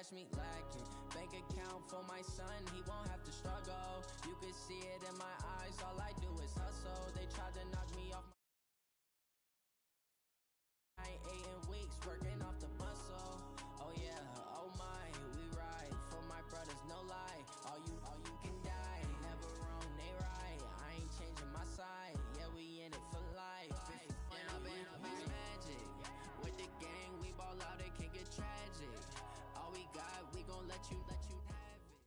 catch me lacking. Bank account for my son, he won't have to struggle. You can see it in my eyes, all I do is hustle. They tried to knock me off my 8 weeks, working off the muscle. Oh yeah, oh my, we ride for my brothers, no lie. All you can die, never wrong, they right. I ain't changing my side, yeah, we in it for life. And I've been magic. With the gang, we ball out, it can get tragic. All we got, we gon' let you have it.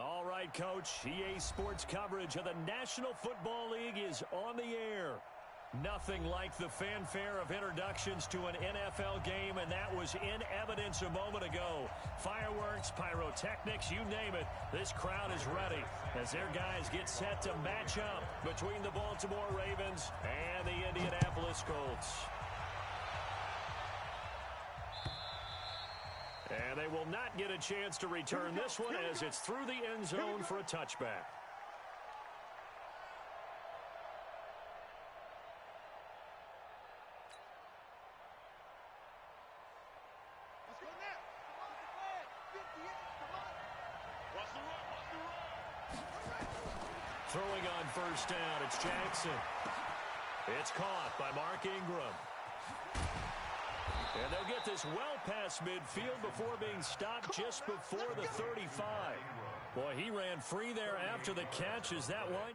All right, Coach, EA Sports coverage of the National Football League is on the air. Nothing like the fanfare of introductions to an NFL game, and that was in evidence a moment ago. Fireworks, pyrotechnics, you name it. This crowd is ready as their guys get set to match up between the Baltimore Ravens and the Indianapolis Colts. And they will not get a chance to return this one as it's through the end zone for a touchback. Throwing on first down, it's Jackson. It's caught by Mark Ingram. And they'll get this well past midfield before being stopped just before the 35. Boy, he ran free there after the catch as that line.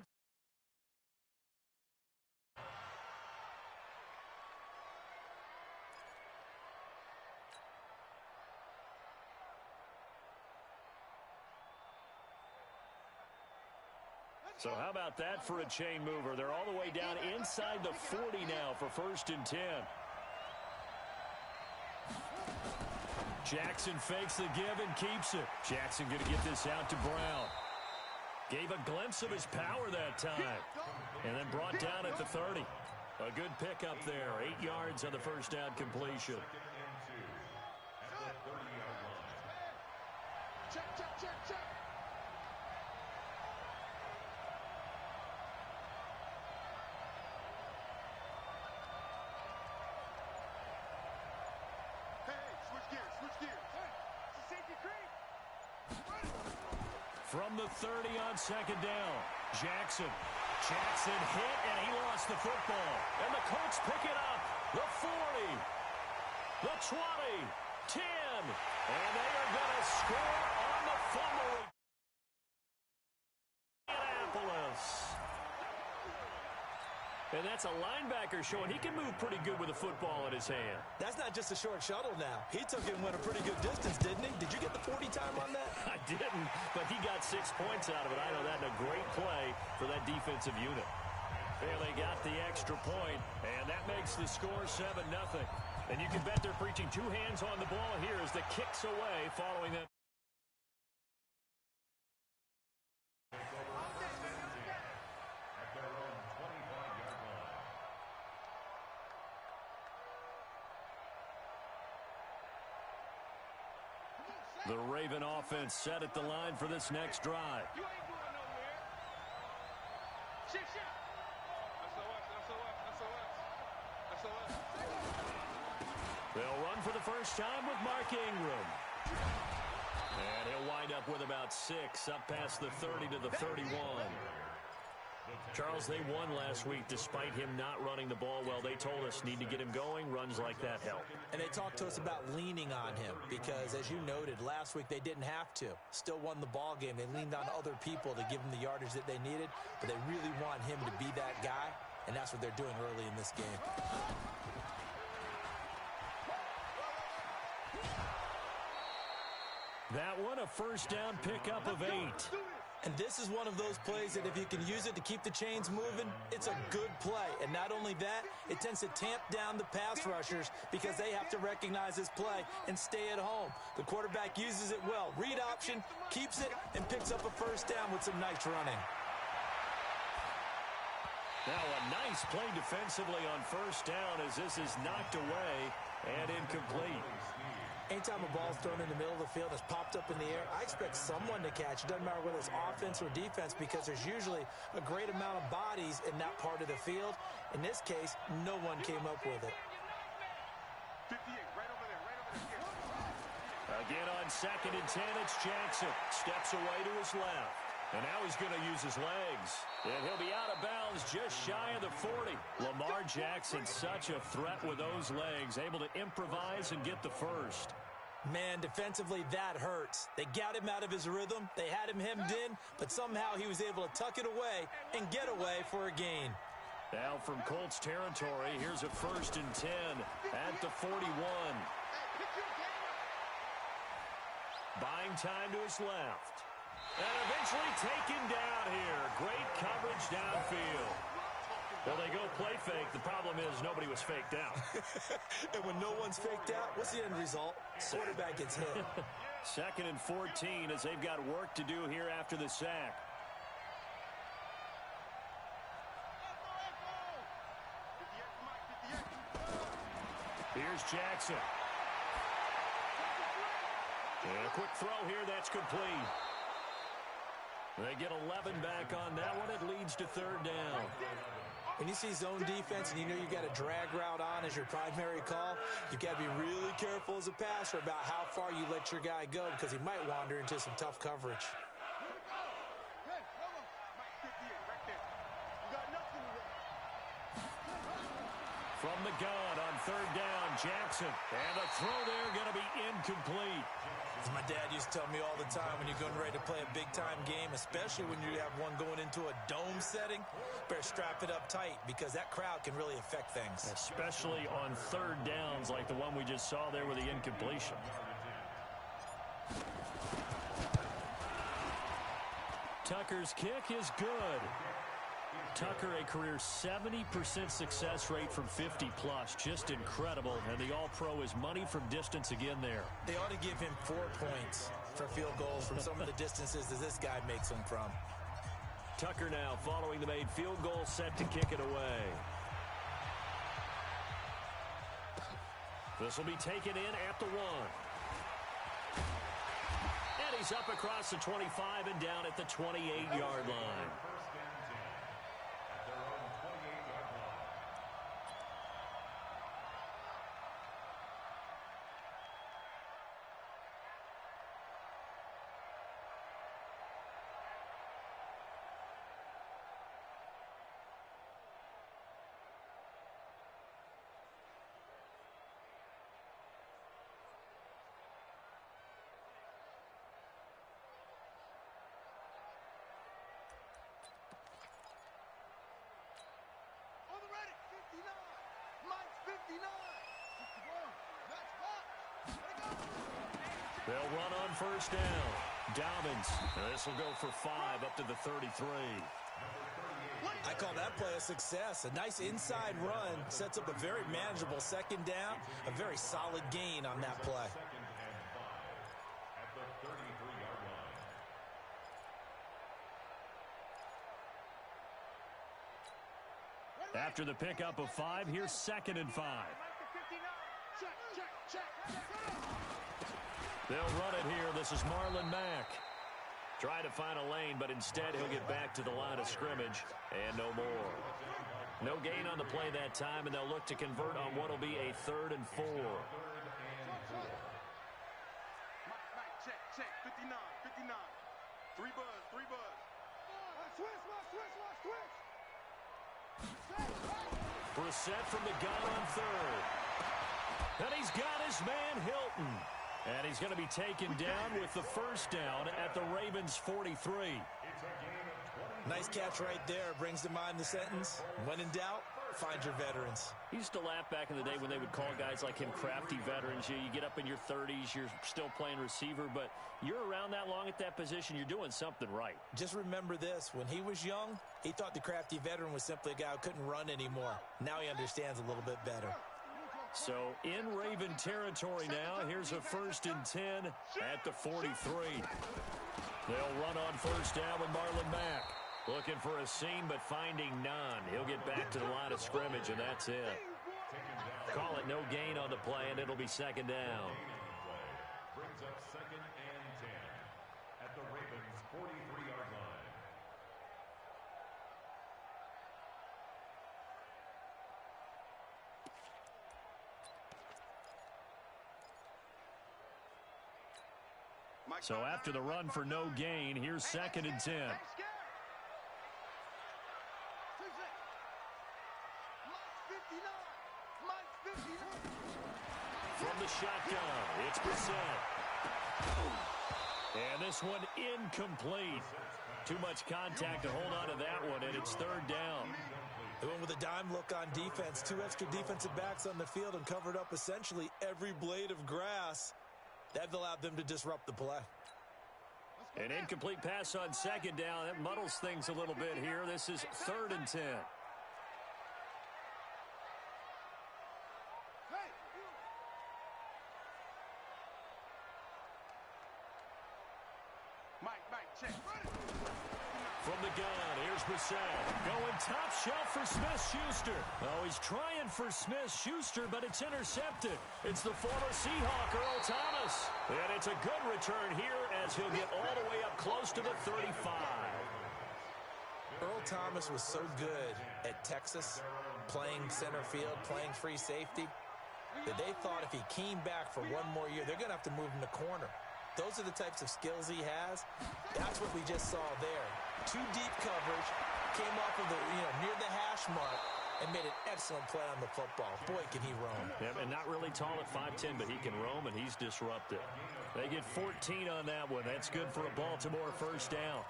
So how about that for a chain mover? They're all the way down inside the 40 now for 1st and 10. Jackson fakes the give and keeps it. Jackson going to get this out to Brown. Gave a glimpse of his power that time. And then brought down at the 30. A good pickup there. 8 yards on the first down completion. Check, check, check, check. From the 30 on 2nd down, Jackson hit, and he lost the football. And the Colts pick it up. The 40, the 20, 10, and they are going to score on the fumble. Indianapolis. And that's a linebacker showing he can move pretty good with a football in his hand. That's not just a short shuttle now. He took it and went a pretty good distance, didn't he? Did you get the 40 time on that? I didn't, but he got 6 points out of it. I know that in a great play for that defensive unit. And they got the extra point, and that makes the score 7-0. And you can bet they're preaching 2 hands on the ball here as the kicks away following that. The Raven offense set at the line for this next drive. You ain't going nowhere. Shit. SOS. They'll run for the first time with Mark Ingram. And he'll wind up with about 6 up past the 30 to the 31. Charles, they won last week despite him not running the ball well. They told us need to get him going. Runs like that help. And they talked to us about leaning on him because, as you noted, last week they didn't have to. Still won the ball game. They leaned on other people to give them the yardage that they needed, but they really want him to be that guy, and that's what they're doing early in this game. That one, a first down pickup of 8. And this is one of those plays that if you can use it to keep the chains moving, it's a good play. And not only that, it tends to tamp down the pass rushers because they have to recognize this play and stay at home. The quarterback uses it well. Read option, keeps it, and picks up a first down with some nice running. Now a nice play defensively on first down as this is knocked away and incomplete. Anytime a ball's thrown in the middle of the field and it's popped up in the air, I expect someone to catch. It doesn't matter whether it's offense or defense because there's usually a great amount of bodies in that part of the field. In this case, no one came up with it. 58, right over there. Again on 2nd and 10, it's Jackson. Steps away to his left. And now he's going to use his legs. And he'll be out of bounds just shy of the 40. Lamar Jackson, such a threat with those legs, able to improvise and get the first. Man, defensively, that hurts. They got him out of his rhythm. They had him hemmed in, but somehow he was able to tuck it away and get away for a gain. Now from Colts territory, here's a 1st and 10 at the 41. Buying time to his left. And eventually taken down here. Great coverage downfield. Well, they go play fake. The problem is nobody was faked out. And when no one's faked out, what's the end result? Quarterback gets hit. 2nd and 14 as they've got work to do here after the sack. Here's Jackson. And a quick throw here, that's complete. They get 11 back on that one. It leads to 3rd down. When you see zone defense and you know you got a drag route on as your primary call, you got to be really careful as a passer about how far you let your guy go because he might wander into some tough coverage. From the gun on 3rd down, Jackson. And the throw there going to be incomplete. As my dad used to tell me all the time, when you're going ready to play a big-time game, especially when you have one going into a dome setting, better strap it up tight because that crowd can really affect things. Especially on 3rd downs like the one we just saw there with the incompletion. Tucker's kick is good. Tucker, a career 70% success rate from 50-plus. Just incredible. And the All-Pro is money from distance again there. They ought to give him 4 points for field goals from some of the distances that this guy makes them from. Tucker now following the made field goal, set to kick it away. This will be taken in at the 1. And he's up across the 25 and down at the 28-yard line. They'll run on 1st down. Dobbins. This will go for 5 up to the 33. I call that play a success. A nice inside run sets up a very manageable 2nd down. A very solid gain on that play. After the pickup of 5, here's 2nd and 5. They'll run it here. This is Marlon Mack. Trying to find a lane, but instead he'll get back to the line of scrimmage and no more. No gain on the play that time, and they'll look to convert on what will be a 3rd and 4. Check, 59, 59. 3 buzz. Brissett from the gun on 3rd. And he's got his man Hilton. And he's going to be taken down with the 1st down at the Ravens' 43. Nice catch right there. Brings to mind the sentence, when in doubt, find your veterans. He used to laugh back in the day when they would call guys like him crafty veterans. You get up in your 30s, you're still playing receiver, but you're around that long at that position, you're doing something right. Just remember this. When he was young, he thought the crafty veteran was simply a guy who couldn't run anymore. Now he understands a little bit better. So in Raven territory now, here's a 1st and 10 at the 43. They'll run on 1st down with Marlon Mack. Looking for a seam, but finding none. He'll get back to the line of scrimmage, and that's it. Call it no gain on the play, and it'll be 2nd down. Brings up 2nd and 10 at the Ravens' 43-yard line. So after the run for no gain, here's 2nd and 10. From the shotgun, it's Brissett. And this one incomplete. Too much contact to hold on to that one, and it's 3rd down. They went with a dime look on defense. 2 extra defensive backs on the field and covered up essentially every blade of grass. That allowed them to disrupt the play. An incomplete pass on 2nd down. That muddles things a little bit here. This is 3rd and 10. From the gun, here's Brissett. Going top shelf for Smith-Schuster. Oh, he's trying for Smith-Schuster, but it's intercepted. It's the former Seahawk, Earl Thomas. And it's a good return here as he'll get all the way up close to the 35. Earl Thomas was so good at Texas, playing center field, playing free safety, that they thought if he came back for one more year, they're going to have to move him to corner. Those are the types of skills he has. That's what we just saw there. 2 deep coverage, came off of the, near the hash mark, and made an excellent play on the football. Boy, can he roam. Yeah, and not really tall at 5'10", but he can roam, and he's disruptive. They get 14 on that one. That's good for a Baltimore 1st down.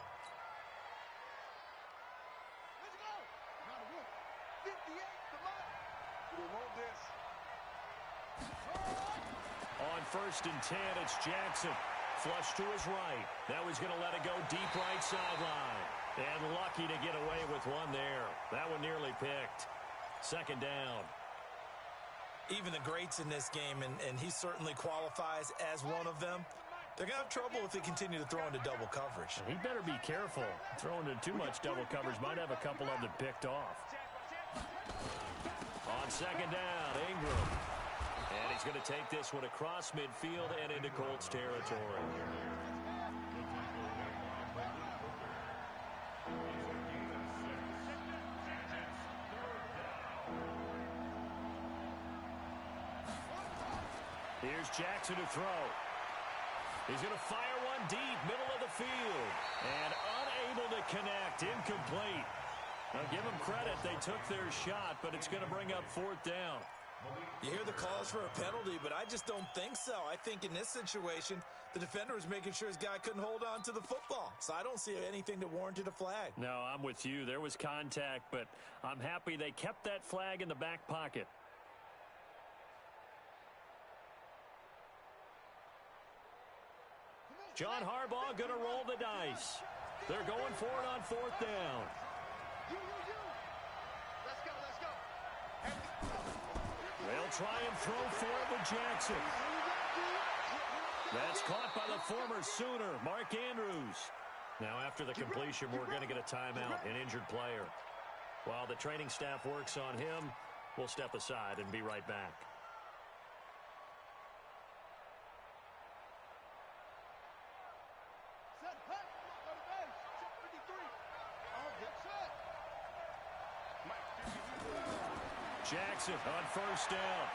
On 1st and 10, it's Jackson. Flush to his right. Now he's going to let it go deep right sideline. And lucky to get away with one there. That one nearly picked. 2nd down. Even the greats in this game, and he certainly qualifies as one of them, they're going to have trouble if they continue to throw into double coverage. He better be careful. Throwing into too much double coverage might have a couple of them picked off. On 2nd down, Ingram. And he's going to take this one across midfield and into Colts territory. Here's Jackson to throw. He's going to fire one deep, middle of the field. And unable to connect, incomplete. Now give them credit, they took their shot, but it's going to bring up 4th down. You hear the calls for a penalty, but I just don't think so. I think in this situation, the defender was making sure his guy couldn't hold on to the football. So I don't see anything that warranted a flag. No, I'm with you. There was contact, but I'm happy they kept that flag in the back pocket. John Harbaugh going to roll the dice. They're going for it on 4th down. They'll try and throw for it with Jackson. That's caught by the former Sooner, Mark Andrews. Now after the completion, we're going to get a timeout, an injured player. While the training staff works on him, we'll step aside and be right back. Jackson on 1st down.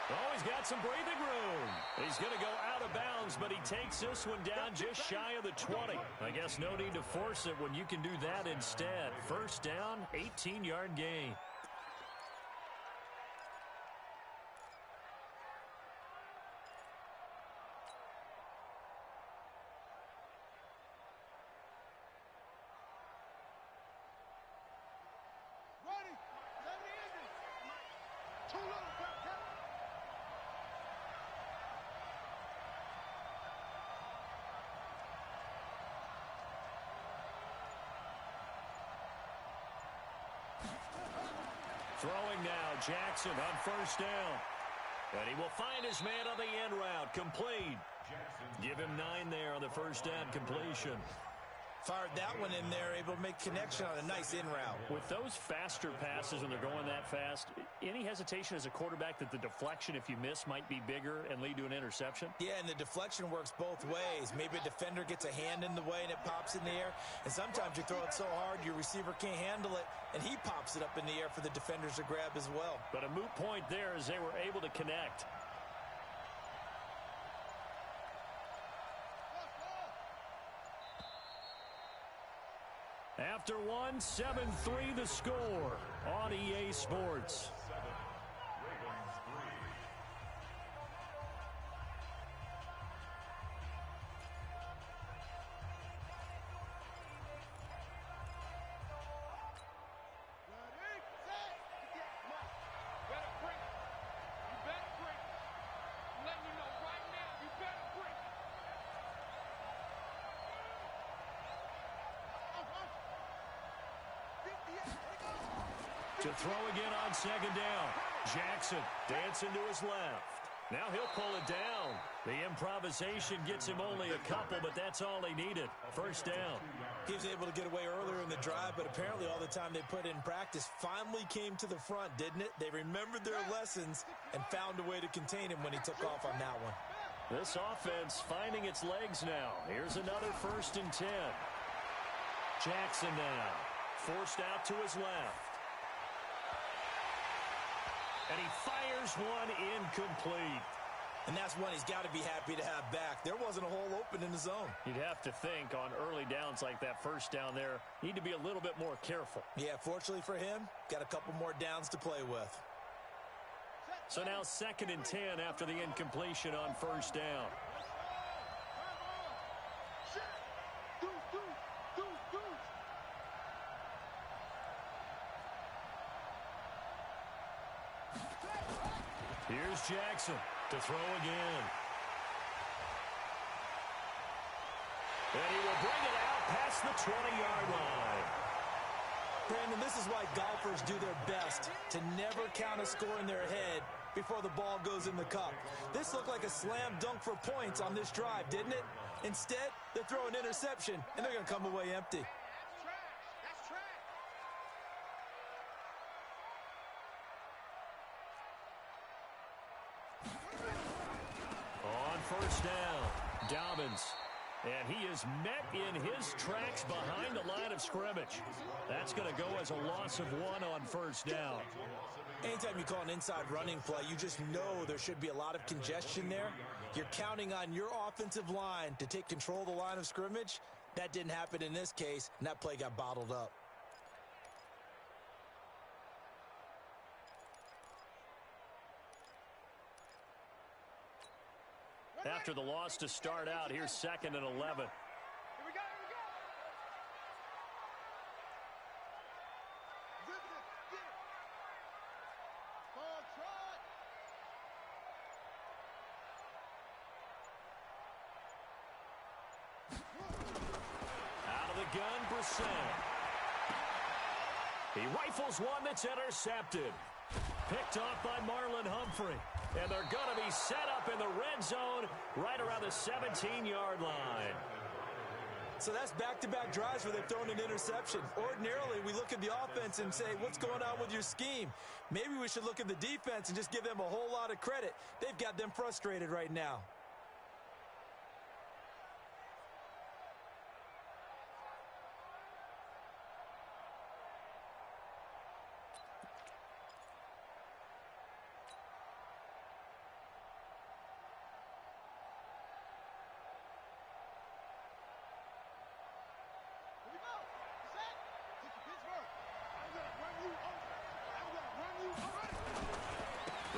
Oh, he's got some breathing room. He's going to go out of bounds, but he takes this one down just shy of the 20. I guess no need to force it when you can do that instead. 1st down, 18-yard gain. Throwing now, Jackson on 1st down. And he will find his man on the end route, complete. Give him 9 there on the 1st down completion. Fired that one in there, able to make connection on a nice in route. With those faster passes when they're going that fast, any hesitation as a quarterback that the deflection, if you miss, might be bigger and lead to an interception? Yeah, and the deflection works both ways. Maybe a defender gets a hand in the way and it pops in the air. And sometimes you throw it so hard your receiver can't handle it, and he pops it up in the air for the defenders to grab as well. But a moot point there as they were able to connect. After one, 7-3 the score on EA Sports. To throw again on second down. Jackson dancing to his left. Now he'll pull it down. The improvisation gets him only a couple, but that's all he needed. First down. He was able to get away earlier in the drive, but apparently all the time they put in practice finally came to the front, didn't it? They remembered their lessons and found a way to contain him when he took off on that one. This offense finding its legs now. Here's another 1st and 10. Jackson now. Forced out to his left. And he fires one incomplete. And that's one he's got to be happy to have back. There wasn't a hole open in the zone. You'd have to think on early downs like that first down there, need to be a little bit more careful. Yeah, fortunately for him, got a couple more downs to play with. So now 2nd and 10 after the incompletion on first down. Here's Jackson to throw again. And he will bring it out past the 20-yard line. Brandon, this is why golfers do their best to never count a score in their head before the ball goes in the cup. This looked like a slam dunk for points on this drive, didn't it? Instead, they throw an interception, and they're going to come away empty. On first down, Dobbins. And he is met in his tracks behind the line of scrimmage. That's going to go as a loss of 1 on first down. Anytime you call an inside running play, you just know there should be a lot of congestion there. You're counting on your offensive line to take control of the line of scrimmage. That didn't happen in this case, and that play got bottled up. After the loss to start out, here's 2nd and 11. Here we go, Out of the gun, Brissett. He rifles one that's intercepted. Picked off by Marlon Humphrey. And they're going to be set up in the red zone right around the 17-yard line. So that's back-to-back drives where they've thrown an interception. Ordinarily, we look at the offense and say, what's going on with your scheme? Maybe we should look at the defense and just give them a whole lot of credit. They've got them frustrated right now.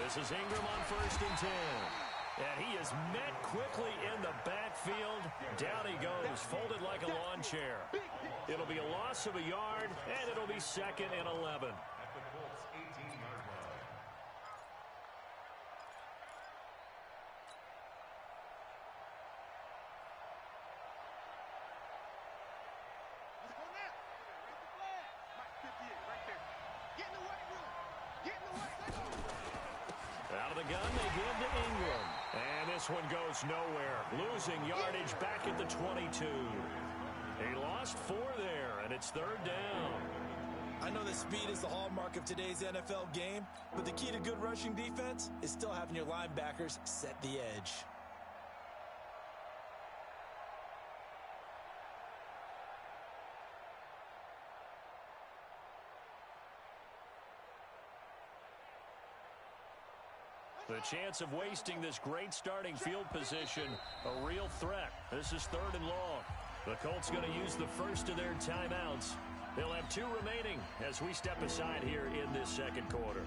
This is Ingram on 1st and 10. And he is met quickly in the backfield. Down he goes, folded like a lawn chair. It'll be a loss of a yard, and it'll be 2nd and 11. At the Colts' 18-yard line. Let's go now. Raise the flag. Mike 58 right there. Get in the way, Will. Get in the way. Let's go. Out of the gun, they give to Ingram. And this one goes nowhere. Losing yardage back at the 22. He lost 4 there, and it's 3rd down. I know that speed is the hallmark of today's NFL game, but the key to good rushing defense is still having your linebackers set the edge. The chance of wasting this great starting field position, a real threat. This is 3rd and long. The Colts going to use the first of their timeouts They'll have 2 remaining as we step aside here in this second quarter.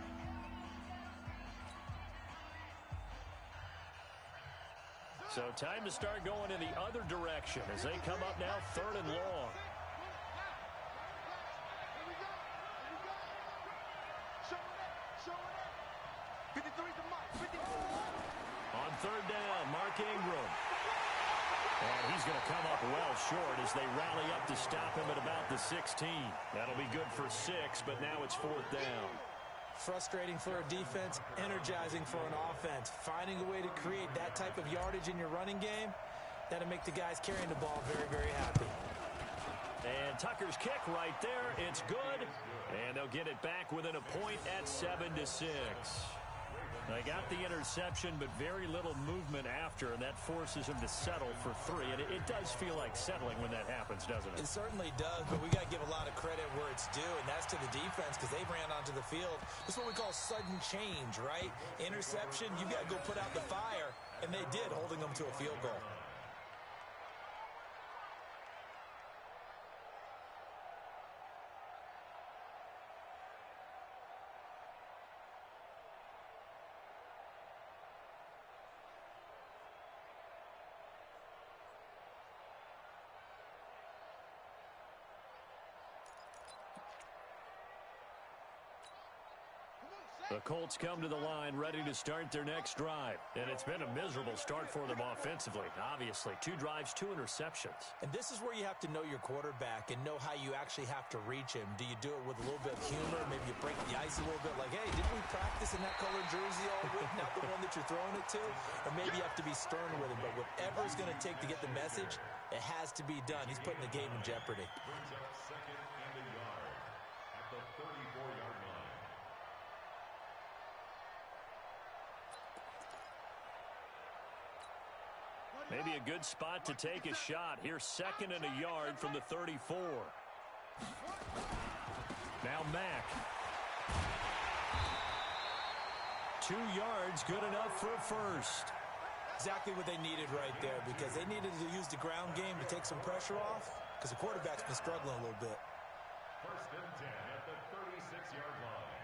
So time to start going in the other direction as they come up now 3rd and long. On 3rd down, Mark Ingram. And he's going to come up well short as they rally up to stop him at about the 16. That'll be good for 6, but now it's 4th down. Frustrating for a defense, energizing for an offense. Finding a way to create that type of yardage in your running game, that'll make the guys carrying the ball very, very happy. And Tucker's kick right there. It's good. And they'll get it back within a point at 7-6. They got the interception, but very little movement after, and that forces him to settle for 3. And it does feel like settling when that happens, doesn't it? It certainly does, but we got to give a lot of credit where it's due, and that's to the defense because they ran onto the field. This is what we call sudden change, right? Interception, you got to go put out the fire, and they did, holding them to a field goal. The Colts come to the line ready to start their next drive. And it's been a miserable start for them offensively. Obviously, 2 drives, 2 interceptions. And this is where you have to know your quarterback and know how you actually have to reach him. Do you do it with a little bit of humor? Maybe you break the ice a little bit like, hey, didn't we practice in that colored jersey all week? Not the one that you're throwing it to? Or maybe you have to be stern with him. But whatever it's going to take to get the message, it has to be done. He's putting the game in jeopardy. Brings up 2nd and a yard at the 34-yard line. Maybe a good spot to take a shot. Here's 2nd and a yard from the 34. Now Mack. 2 yards, good enough for a first. Exactly what they needed right there because they needed to use the ground game to take some pressure off because the quarterback's been struggling a little bit. 1st and 10 at the 36-yard line.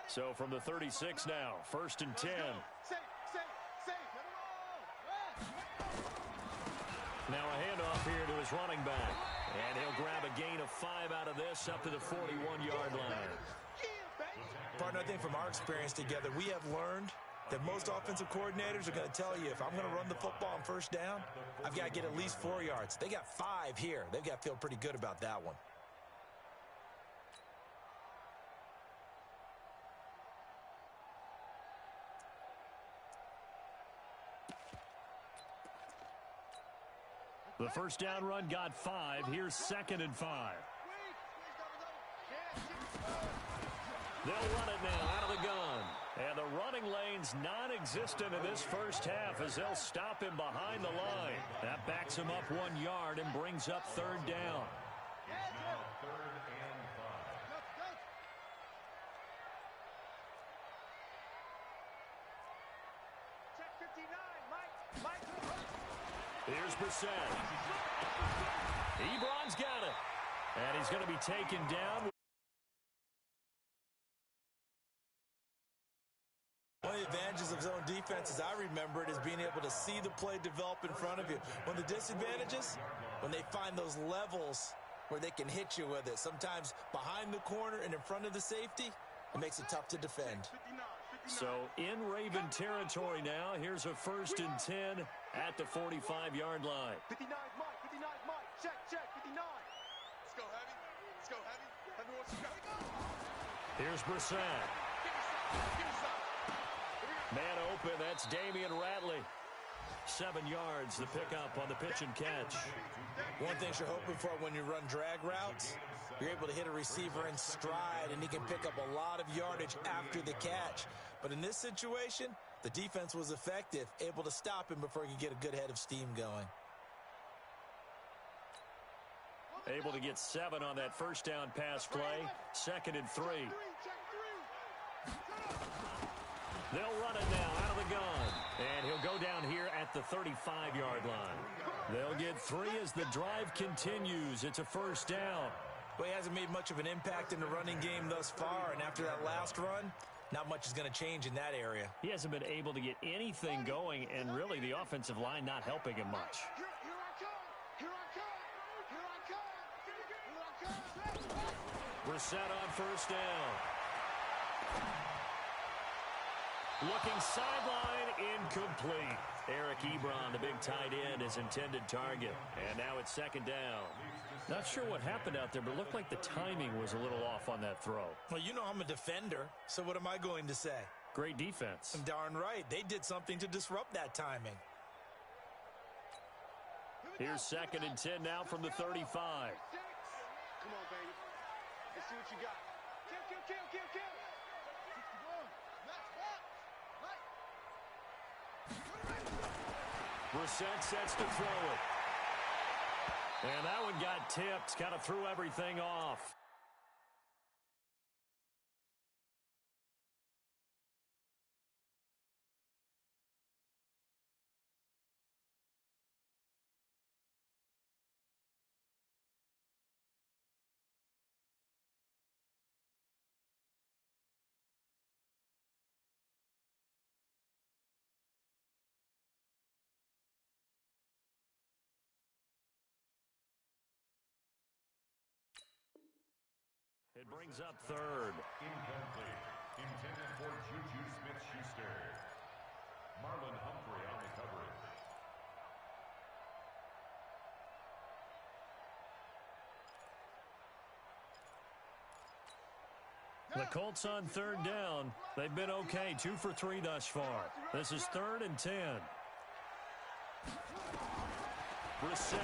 So from the 36 now, 1st and 10. Now a handoff here to his running back. And he'll grab a gain of 5 out of this up to the 41-yard line. Partner, I think from our experience together, we have learned that most offensive coordinators are going to tell you if I'm going to run the football on 1st down, I've got to get at least 4 yards. They got 5 here. They've got to feel pretty good about that one. The 1st down run got 5. Here's 2nd and 5. They'll run it now out of the gun. And the running lane's non-existent in this first half as they'll stop him behind the line. That backs him up 1 yard and brings up 3rd down. Now 3rd and 5. Check 59, Mike. Here's Brissett. Ebron's got it. And he's going to be taken down. One of the advantages of zone defense, as I remember it, is being able to see the play develop in front of you. One of the disadvantages, when they find those levels where they can hit you with it, sometimes behind the corner and in front of the safety, it makes it tough to defend. So in Raven territory now, here's a 1st and 10 at the 45-yard line. 59, Mike. 59, Mike. Check, 59. Let's go, heavy. Let's go, heavy. Heavy, what's you got? Here's Brissett. Man open, that's Damian Ratley. 7 yards, the pickup on the pitch and catch. One thing you're hoping for when you run drag routes, you're able to hit a receiver in stride, and he can pick up a lot of yardage after the catch. But in this situation, the defense was effective, able to stop him before he could get a good head of steam going. Able to get 7 on that 1st down pass play. 2nd and 3. They'll run it now out of the gun. And he'll go down here at the 35-yard line. They'll get 3 as the drive continues. It's a first down. Well, he hasn't made much of an impact in the running game thus far, and after that last run, not much is going to change in that area. He hasn't been able to get anything going, and really the offensive line not helping him much. Brissett on first down. Looking sideline, incomplete. Eric Ebron, the big tight end, his intended target. And now it's second down. Not sure what happened out there, but it looked like the timing was a little off on that throw. Well, you know I'm a defender, so what am I going to say? Great defense. Darn right. They did something to disrupt that timing. Here's second and 10 now from the 35. Come on, baby. Let's see what you got. Kill. Brissett sets to throw it. And that one got tipped. Kind of threw everything off. It brings up third. Incomplete. Intended for Juju Smith-Schuster. Marlon Humphrey on the coverage. The Colts on third down. They've been okay, 2 for 3 thus far. This is 3rd and 10. Brissett.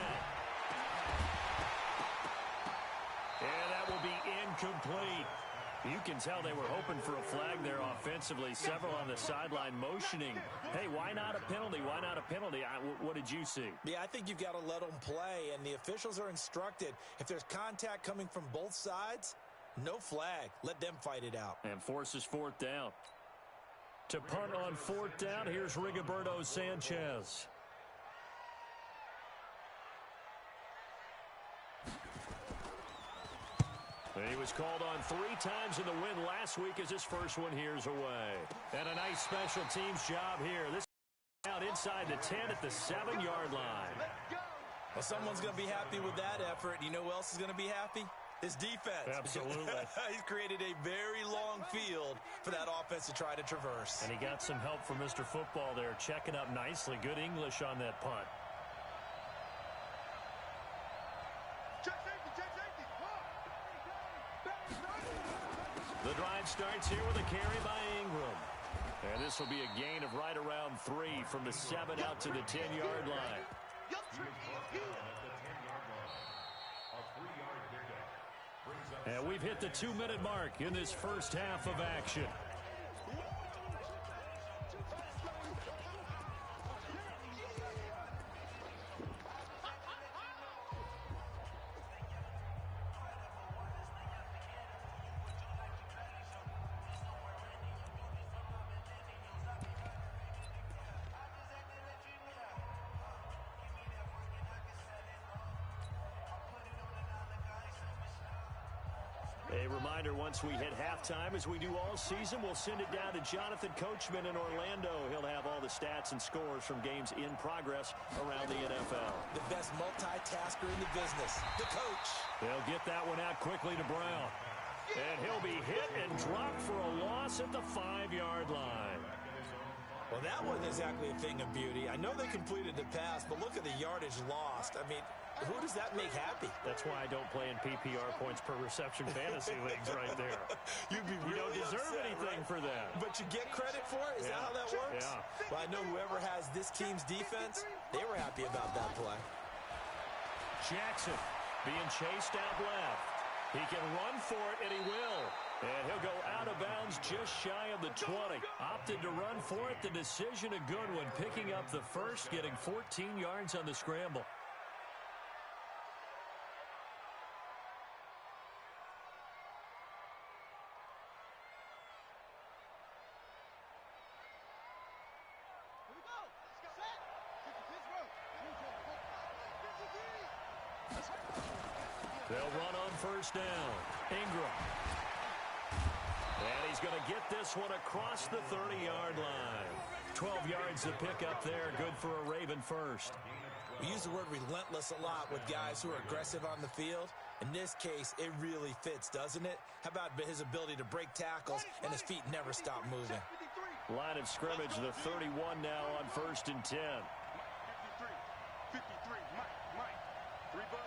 And that will be incomplete. You can tell they were hoping for a flag there offensively. Several on the sideline motioning. Hey, why not a penalty? Why not a penalty? What did you see? Yeah, I think you've got to let them play, and the officials are instructed. If there's contact coming from both sides, no flag. Let them fight it out. And forces 4th down. To punt on 4th down, here's Rigoberto Sanchez. And he was called on 3 times in the win last week as his first one here's away. And a nice special teams job here. This is out inside the 10 at the 7-yard line. Well, someone's going to be happy with that effort. You know who else is going to be happy? His defense. Absolutely. He's created a very long field for that offense to try to traverse. And he got some help from Mr. Football there, checking up nicely. Good English on that punt. The drive starts here with a carry by Ingram. And this will be a gain of right around 3 from the 7 out to the 10-yard line. And we've hit the 2-minute mark in this first half of action. A reminder, once we hit halftime, as we do all season, we'll send it down to Jonathan Coachman in Orlando. He'll have all the stats and scores from games in progress around the NFL. The best multitasker in the business, the coach. They'll get that one out quickly to Brown. And he'll be hit and dropped for a loss at the 5-yard line. Well, that wasn't exactly a thing of beauty. I know they completed the pass, but look at the yardage lost. I mean, who does that make happy? That's why I don't play in PPR points per reception fantasy leagues right there. You'd be really you don't deserve upset, anything right? for that. But you get credit for it? Is that how that works? Yeah. Well, I know whoever has this team's defense, they were happy about that play. Jackson being chased out left. He can run for it, and he will. And he'll go out of bounds just shy of the 20. Opted to run for it. The decision a good one. Picking up the first, getting 14 yards on the scramble. They'll run on first down. Ingram. And he's going to get this one across the 30-yard line. 12 yards to pick up there. Good for a Raven first. We use the word relentless a lot with guys who are aggressive on the field. In this case, it really fits, doesn't it? How about his ability to break tackles and his feet never stop moving? Line of scrimmage, the 31 now on first and 10. 53, Mike. 3 buzz.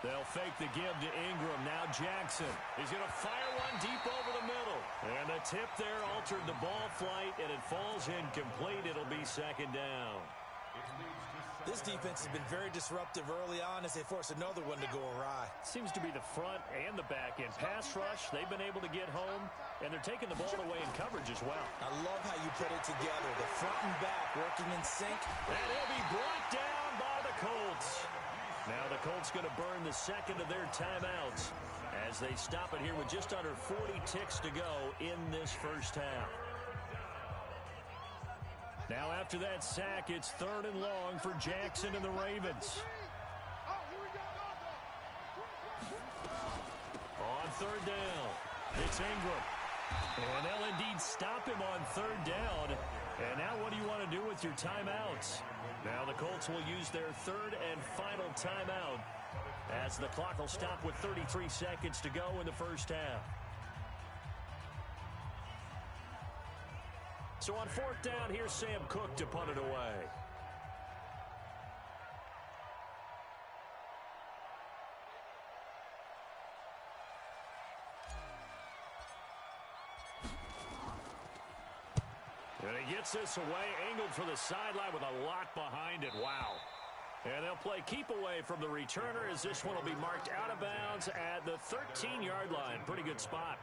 They'll fake the give to Ingram. Now Jackson. He's going to fire one deep over the middle. And the tip there altered the ball flight, and it falls incomplete. It'll be second down. This defense has been very disruptive early on as they force another one to go awry. Seems to be the front and the back end. Pass rush, they've been able to get home, and they're taking the ball away in coverage as well. I love how you put it together. The front and back working in sync. And he'll be brought down by the Colts. Now the Colts going to burn the second of their timeouts as they stop it here with just under 40 ticks to go in this first half. Now after that sack, it's 3rd and long for Jackson and the Ravens. On 3rd down, it's Ingram. And they'll indeed stop him on 3rd down. And now what do you want to do with your timeouts? Now the Colts will use their 3rd and final timeout as the clock will stop with 33 seconds to go in the first half. So on 4th down, here's Sam Cook to punt it away. And he gets this away, angled for the sideline with a lot behind it. Wow. And they'll play keep away from the returner as this one will be marked out of bounds at the 13-yard line. Pretty good spot.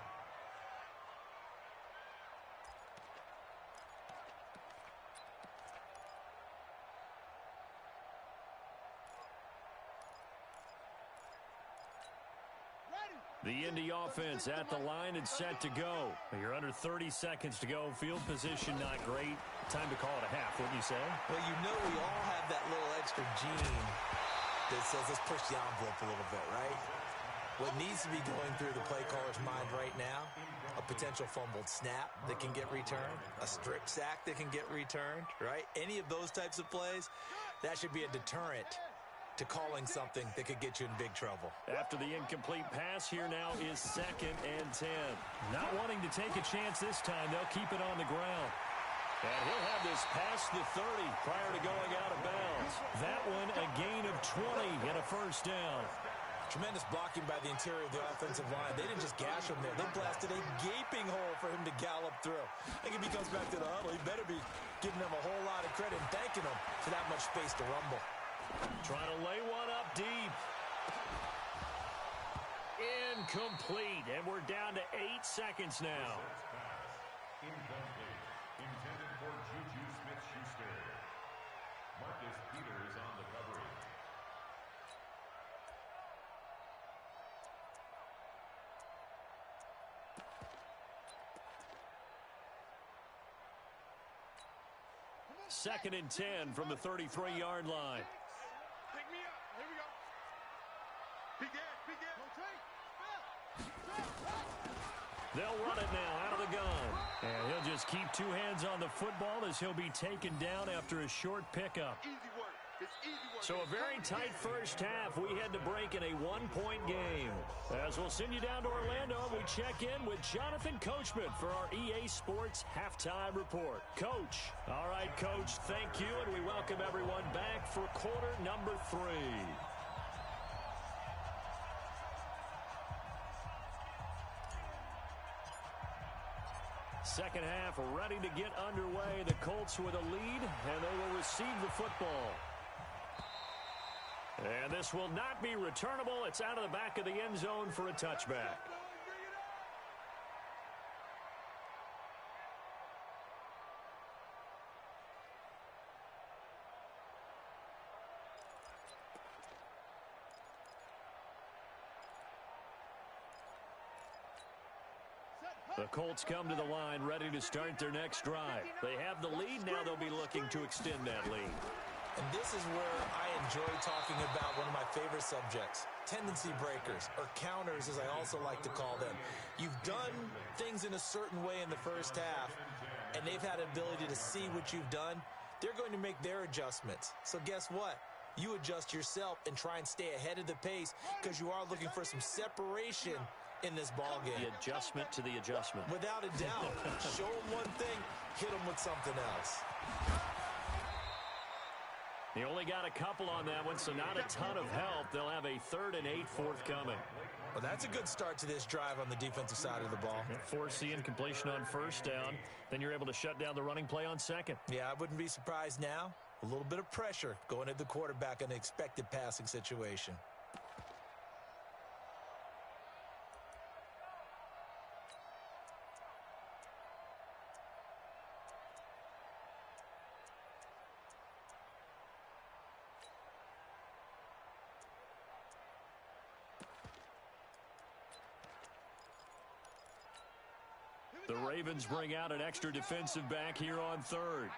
The Indy offense at the line and set to go. You're under 30 seconds to go. Field position not great. Time to call it a half, wouldn't you say? Well, you know we all have that little extra gene that says let's push the envelope a little bit, right? What needs to be going through the play caller's mind right now, a potential fumbled snap that can get returned, a strip sack that can get returned, right? Any of those types of plays, that should be a deterrent to calling something that could get you in big trouble. After the incomplete pass, here now is 2nd and 10. Not wanting to take a chance this time, they'll keep it on the ground. And he'll have this past the 30 prior to going out of bounds. That one a gain of 20 and a first down. Tremendous blocking by the interior of the offensive line. They didn't just gash him there. They blasted a gaping hole for him to gallop through. I think if he comes back to the huddle, he better be giving them a whole lot of credit and thanking them for that much space to rumble. Trying to lay one up deep. Incomplete. And we're down to 8 seconds now. Incomplete. Intended for Juju Smith-Schuster. Marcus Peters on the coverage. Second and 10 from the 33-yard line. Pick me up. Here we go. Big gas. They'll run it now out of the gun. And he'll just keep 2 hands on the football as he'll be taken down after a short pickup. Easy work. It's easy work. So a very tight first half. We had to break in a 1-point game. As we'll send you down to Orlando, we check in with Jonathan Coachman for our EA Sports Halftime Report. Coach. All right, Coach, thank you, and we welcome everyone back for quarter number 3. Second half ready to get underway. The Colts with a lead, and they will receive the football. And this will not be returnable. It's out of the back of the end zone for a touchback. The Colts come to the line ready to start their next drive. They have the lead. Now they'll be looking to extend that lead. And this is where I enjoy talking about one of my favorite subjects, tendency breakers, or counters as I also like to call them. You've done things in a certain way in the first half, and they've had an ability to see what you've done. They're going to make their adjustments. So guess what? You adjust yourself and try and stay ahead of the pace because you are looking for some separation in this ball game. The adjustment to the adjustment. Without a doubt. Show them one thing, hit them with something else. He only got a couple on that one, so not a ton of help. They'll have a 3rd and 8 forthcoming. Well, that's a good start to this drive on the defensive side of the ball. Force the incompletion on first down. Then you're able to shut down the running play on second. Yeah, I wouldn't be surprised now. A little bit of pressure going at the quarterback in an expected passing situation. The Ravens bring out an extra defensive back here on 3rd.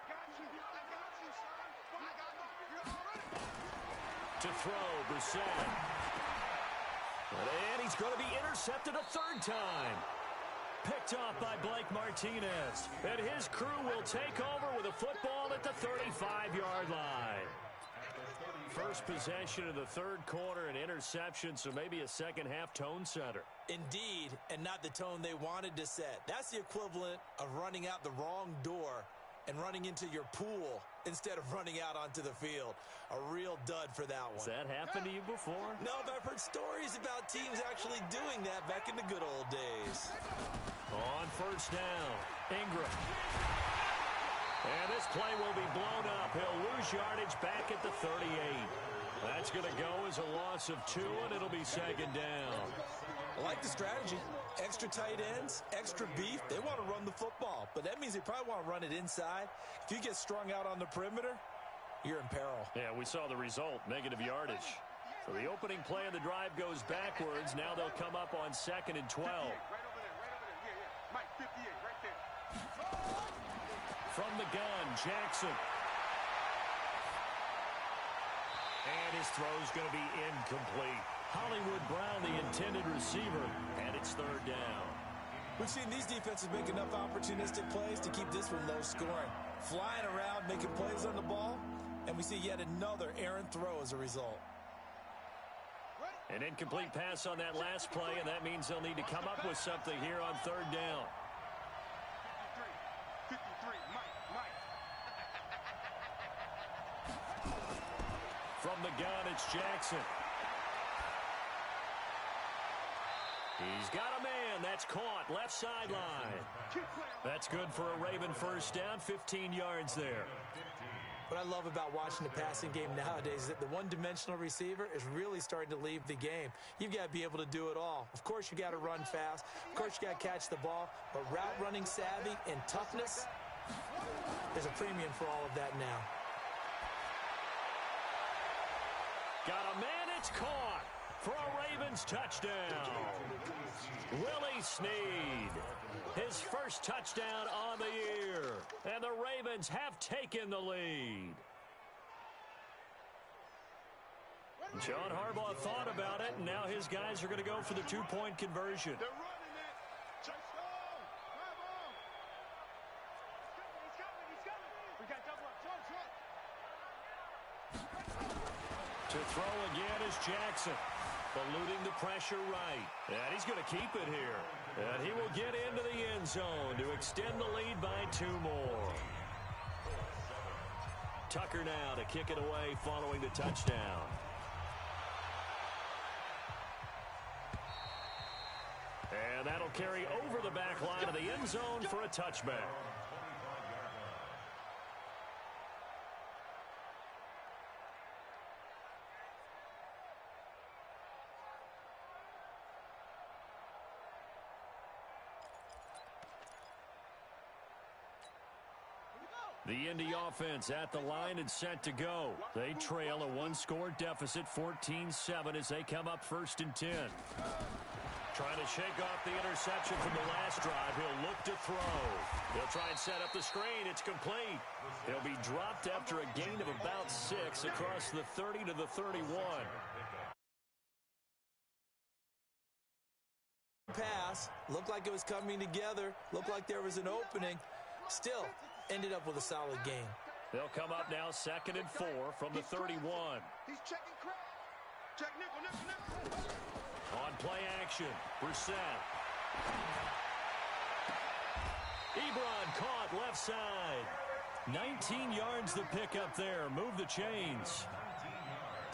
To throw, Brissett. And he's going to be intercepted a 3rd time. Picked off by Blake Martinez. And his crew will take over with a football at the 35-yard line. First possession of the 3rd quarter, an interception, so maybe a second-half tone setter. Indeed, and not the tone they wanted to set. That's the equivalent of running out the wrong door and running into your pool instead of running out onto the field. A real dud for that one. Has that happened to you before? No, but I've heard stories about teams actually doing that back in the good old days. On first down, Ingram. And this play will be blown up. He'll lose yardage back at the 38. That's going to go as a loss of 2, and it'll be 2nd down. I like the strategy. Extra tight ends, extra beef. They want to run the football, but that means they probably want to run it inside. If you get strung out on the perimeter, you're in peril. Yeah, we saw the result, negative yardage. So the opening play of the drive goes backwards. Now they'll come up on 2nd and 12. Right over there. Yeah. Mike, 58, right there. From the gun, Jackson. And his throw's going to be incomplete. Hollywood Brown, the intended receiver, and it's 3rd down. We've seen these defenses make enough opportunistic plays to keep this one low scoring. Flying around, making plays on the ball, and we see yet another errant throw as a result. An incomplete pass on that last play, and that means they'll need to come up with something here on 3rd down. 53, Mike. From the gun, it's Jackson. He's got a man. That's caught. Left sideline. That's good for a Raven first down. 15 yards there. What I love about watching the passing game nowadays is that the one-dimensional receiver is really starting to leave the game. You've got to be able to do it all. Of course, you got to run fast. Of course, you got to catch the ball. But route running savvy and toughness, there's a premium for all of that now. Got a man. It's caught for a Ravens touchdown. Willie Snead, his first touchdown on the year. And the Ravens have taken the lead. John Harbaugh thought about it, and now his guys are going to go for the 2-point conversion. They're running it. Chase on. Drive on. He's coming. We got double up. To throw again is Jackson. Eluding the pressure right. And he's going to keep it here. And he will get into the end zone to extend the lead by 2 more. Tucker now to kick it away following the touchdown. And that'll carry over the back line of the end zone for a touchback. The Indy offense at the line and set to go. They trail a 1-score deficit, 14-7, as they come up 1st and 10. Trying to shake off the interception from the last drive. He'll look to throw. He'll try and set up the screen. It's complete. He'll be dropped after a gain of about 6 across the 30 to the 31. Pass looked like it was coming together, looked like there was an opening, still ended up with a solid gain. They'll come up now 2nd and 4 from the 31. He's checking crowd. Check nickel. On play action, Brissett. Ebron caught left side. 19 yards the pickup there. Move the chains.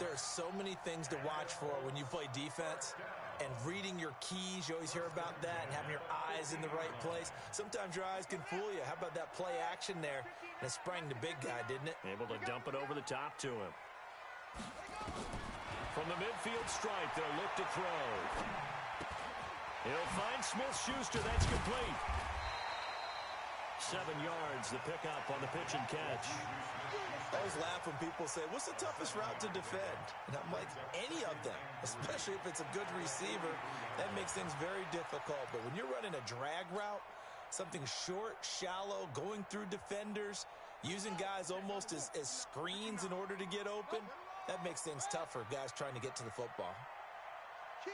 There are so many things to watch for when you play defense. And reading your keys, you always hear about that, and having your eyes in the right place. Sometimes your eyes can fool you. How about that play action there? And it sprang the big guy, didn't it? Able to dump it over the top to him. From the midfield stripe, they'll look to throw. He'll find Smith-Schuster. That's complete. 7 yards, the pickup on the pitch and catch. I always laugh when people say, what's the toughest route to defend? And I'm like, any of them, especially if it's a good receiver. That makes things very difficult. But when you're running a drag route, something short, shallow, going through defenders, using guys almost as screens in order to get open, that makes things tough for guys trying to get to the football. Kill.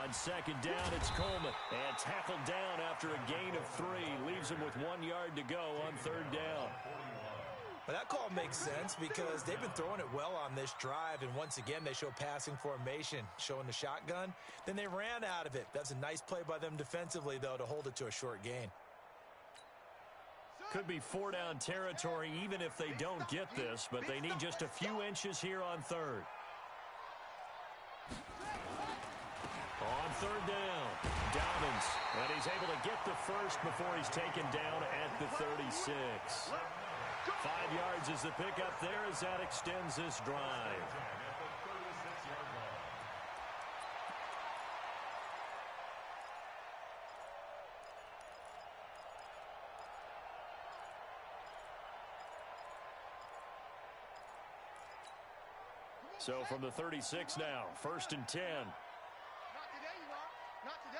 On 2nd down, it's Coleman. And tackled down after a gain of 3. Leaves him with 1 yard to go on 3rd down. But that call makes sense because they've been throwing it well on this drive. And once again, they show passing formation, showing the shotgun. Then they ran out of it. That's a nice play by them defensively, though, to hold it to a short gain. Could be 4-down territory even if they don't get this, but they need just a few inches here on 3rd. On 3rd down, Dobbins, and he's able to get the first before he's taken down at the 36. 5 yards is the pickup there as that extends this drive. So from the 36 now, 1st and 10. Not today, you are. Not today.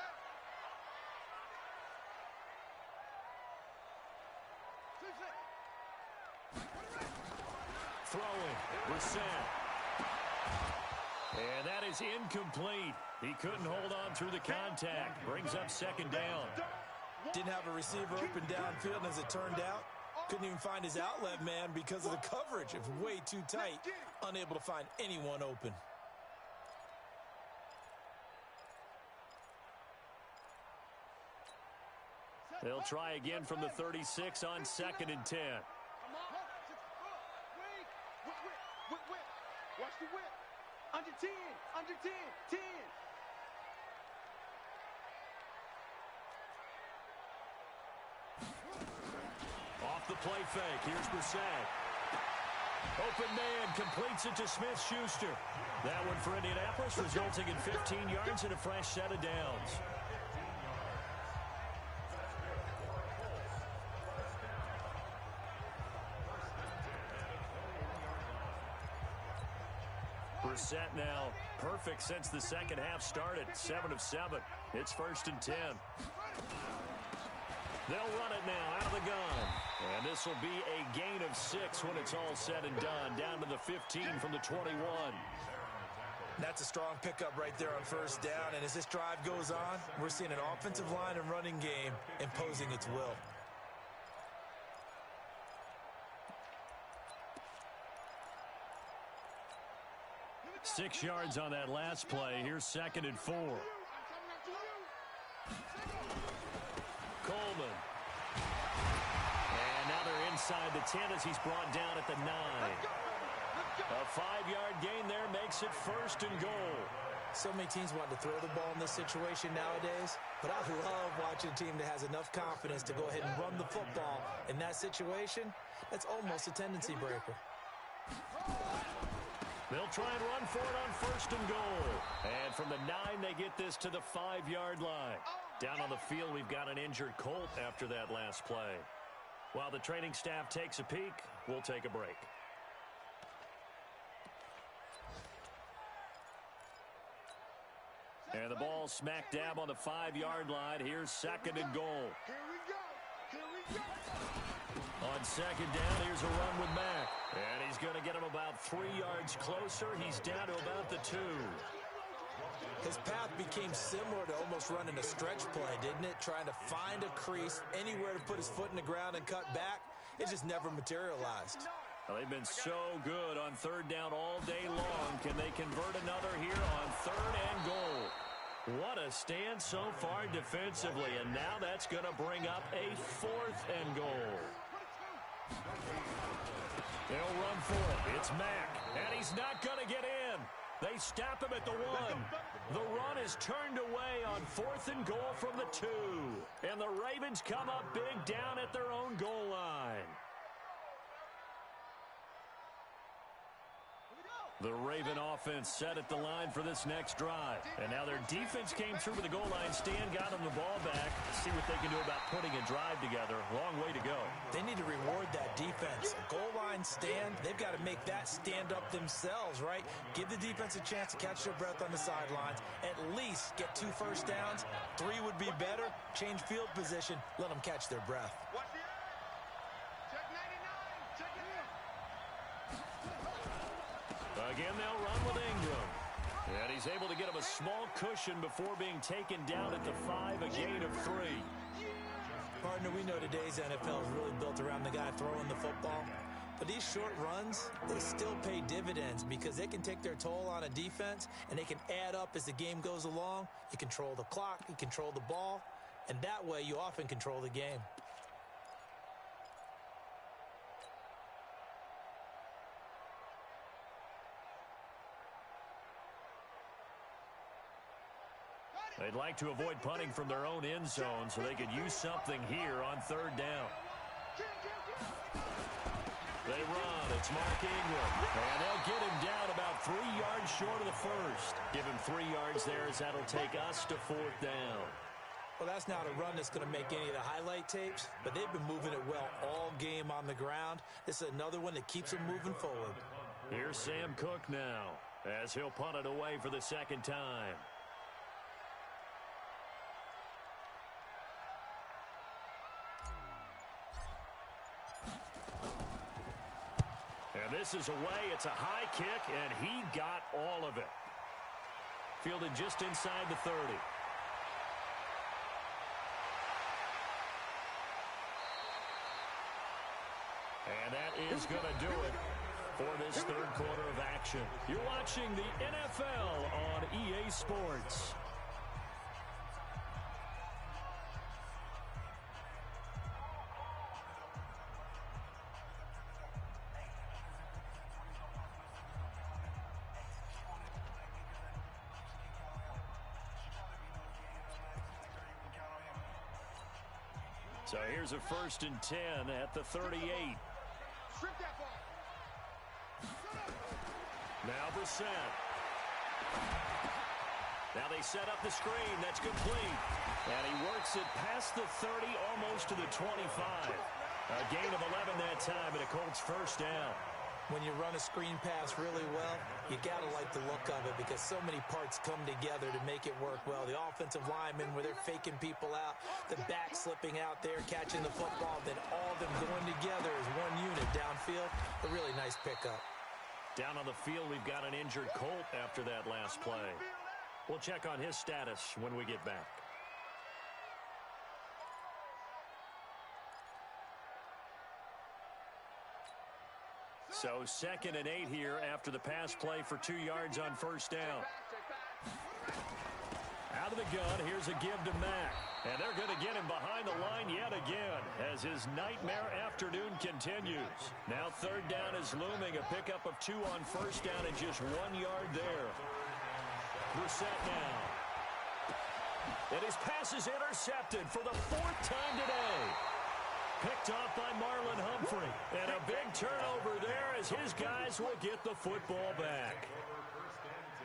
Throwing, Brissett. And that is incomplete. He couldn't hold on through the contact. Brings up 2nd down. Didn't have a receiver open downfield, and as it turned out, couldn't even find his outlet man because of the coverage. It was way too tight, unable to find anyone open. They'll try again from the 36 on 2nd and 10. Whip. Watch the whip. Under 10. 10. Off the play fake. Here's Brissett. Open man completes it to Smith-Schuster. That one for Indianapolis, resulting in 15 yards and a fresh set of downs. Brissett now perfect since the second half started. 7 of 7. It's 1st and 10. They'll run it now out of the gun. And this will be a gain of 6 when it's all said and done. Down to the 15 from the 21. That's a strong pickup right there on 1st down. And as this drive goes on, we're seeing an offensive line and running game imposing its will. Six yards on that last play. Here's 2nd and 4. Coleman. And now they're inside the 10 as he's brought down at the 9. A 5-yard gain there makes it 1st and goal. So many teams want to throw the ball in this situation nowadays, but I love watching a team that has enough confidence to go ahead and run the football. In that situation, that's almost a tendency breaker. They'll try and run for it on 1st and goal. And from the 9, they get this to the 5-yard line. Down on the field, we've got an injured Colt after that last play. While the training staff takes a peek, we'll take a break. And the ball smack dab on the 5-yard line. Here's second and goal. Here we go. Here we go. On second down, here's a run with Mack. And he's going to get him about 3 yards closer. He's down to about the 2. His path became similar to almost running a stretch play, didn't it? Trying to find a crease, anywhere to put his foot in the ground and cut back. It just never materialized. Well, they've been so good on third down all day long. Can they convert another here on third and goal? What a stand so far defensively, and now that's going to bring up a fourth and goal. They'll run for it. It's Mack, and he's not going to get in. They stop him at the 1. The run is turned away on fourth and goal from the 2. And the Ravens come up big down at their own goal line. The Raven offense set at the line for this next drive. And now their defense came through with the goal line stand, got them the ball back. See what they can do about putting a drive together. Long way to go. They need to reward that defense. A goal line stand, they've got to make that stand up themselves, right? Give the defense a chance to catch their breath on the sidelines. At least get 2 first downs. 3 would be better. Change field position. Let them catch their breath. Watch the edge. Check 99. Check it in. Again, they'll run with Ingram. And he's able to get him a small cushion before being taken down at the 5, a gain of 3. Partner, we know today's NFL is really built around the guy throwing the football. But these short runs, they still pay dividends because they can take their toll on a defense and they can add up as the game goes along. You control the clock, you control the ball, and that way you often control the game. They'd like to avoid punting from their own end zone so they could use something here on third down. They run. It's Mark Ingram. And they'll get him down about 3 yards short of the first. Give him 3 yards there as that'll take us to fourth down. Well, that's not a run that's going to make any of the highlight tapes, but they've been moving it well all game on the ground. This is another one that keeps them moving forward. Here's Sam Cook now as he'll punt it away for the second time. And this is away. It's a high kick, and he got all of it. Fielded just inside the 30. And that is going to do it for this third quarter of action. You're watching the NFL on EA Sports. So here's a 1st and 10 at the 38. Strip that ball. Now Brissett. Now they set up the screen. That's complete. And he works it past the 30, almost to the 25. A gain of 11 that time, and a Colts first down. When you run a screen pass really well, you got to like the look of it because so many parts come together to make it work well. The offensive linemen, where they're faking people out, the back slipping out there, catching the football, then all of them going together as one unit downfield. A really nice pickup. Down on the field, we've got an injured Colt after that last play. We'll check on his status when we get back. So 2nd and 8 here after the pass play for 2 yards on first down. Out of the gun, here's a give to Mack. And they're going to get him behind the line yet again as his nightmare afternoon continues. Now third down is looming, a pickup of 2 on first down and just 1 yard there. Brissett now. And his pass is intercepted for the 4th time today. Picked off by Marlon Humphrey. And a big turnover there as his guys will get the football back.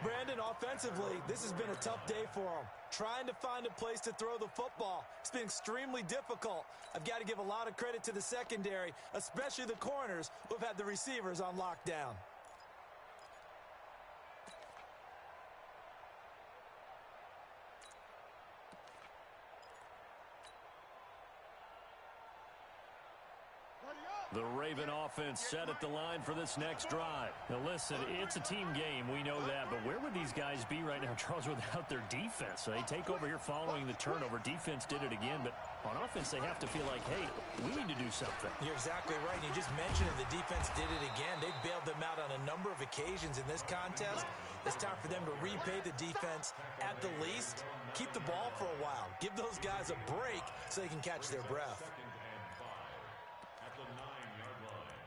Brandon, offensively, this has been a tough day for him. Trying to find a place to throw the football. It's been extremely difficult. I've got to give a lot of credit to the secondary, especially the corners who have had the receivers on lockdown. The Raven offense set at the line for this next drive. Now listen, it's a team game, we know that, but where would these guys be right now, Charles, without their defense? They take over here following the turnover. Defense did it again, but on offense they have to feel like, hey, we need to do something. You're exactly right. You just mentioned it. The defense did it again. They bailed them out on a number of occasions in this contest. It's time for them to repay the defense at the least. Keep the ball for a while. Give those guys a break so they can catch their breath. At the 9-yard line.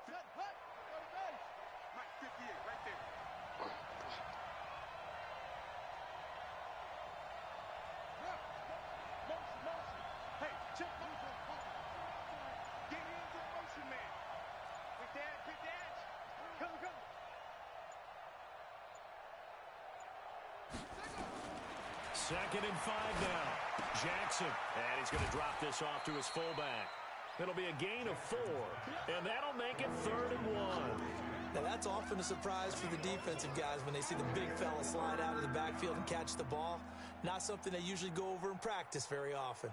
Set, hut, go to base. Mike 58, right there. Motion. Hey, check motion. Get into the motion, man. Quick dash. Come. Second and 5 now. Jackson, and he's going to drop this off to his fullback. It'll be a gain of 4, and that'll make it 3rd and 1. Now, that's often a surprise for the defensive guys when they see the big fella slide out of the backfield and catch the ball. Not something they usually go over in practice very often.